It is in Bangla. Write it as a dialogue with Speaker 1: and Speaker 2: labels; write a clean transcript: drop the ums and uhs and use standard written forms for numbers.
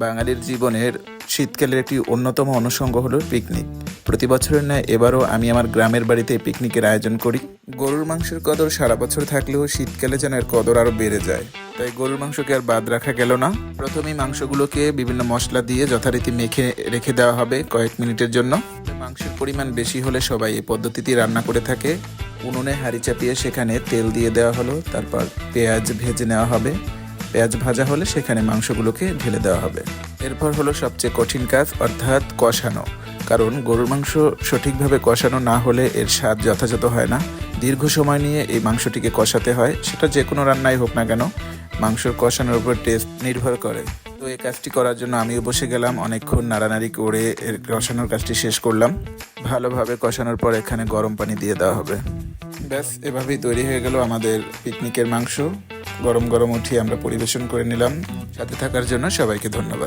Speaker 1: বাঙালির জীবনের শীতকালের একটি অন্যতম অনুষঙ্গ হলো পিকনিক। প্রতি বছরের ন্যায় এবারও আমি আমার গ্রামের বাড়িতে পিকনিকের আয়োজন করি। গরুর মাংসের কদর সারা বছর থাকলেও শীতকালে যেন এর কদর আরও বেড়ে যায়, তাই গরুর মাংসকে আর বাদ রাখা গেল না। প্রথমেই মাংসগুলোকে বিভিন্ন মশলা দিয়ে যথারীতি মেখে রেখে দেওয়া হবে কয়েক মিনিটের জন্য। মাংসের পরিমাণ বেশি হলে সবাই এই পদ্ধতিতে রান্না করে থাকে। উনুনে হাঁড়ি চাপিয়ে সেখানে তেল দিয়ে দেওয়া হলো, তারপর পেঁয়াজ ভেজে নেওয়া হবে। পেঁয়াজ ভাজা হলে সেখানে মাংসগুলোকে ঢেলে দেওয়া হবে। এরপর হলো সবচেয়ে কঠিন কাজ, অর্থাৎ কষানো। কারণ গরুর মাংস সঠিকভাবে কষানো না হলে এর স্বাদ যথাযথ হয় না। দীর্ঘ সময় নিয়ে এই মাংসটিকে কষাতে হয়, সেটা যে কোনো রান্নাই হোক না কেন, মাংসর কষানোর উপর টেস্ট নির্ভর করে। তো এই কাজটি করার জন্য আমিও বসে গেলাম, অনেকক্ষণ নাড়ানাড়ি করে এর কষানোর কাজটি শেষ করলাম। ভালোভাবে কষানোর পর এখানে গরম পানি দিয়ে দেওয়া হবে। ব্যাস, এভাবেই তৈরি হয়ে গেল আমাদের পিকনিকের মাংস। গরম গরম উঠিয়ে আমরা পরিবেশন করে নিলাম। সাথে থাকার জন্য সবাইকে ধন্যবাদ।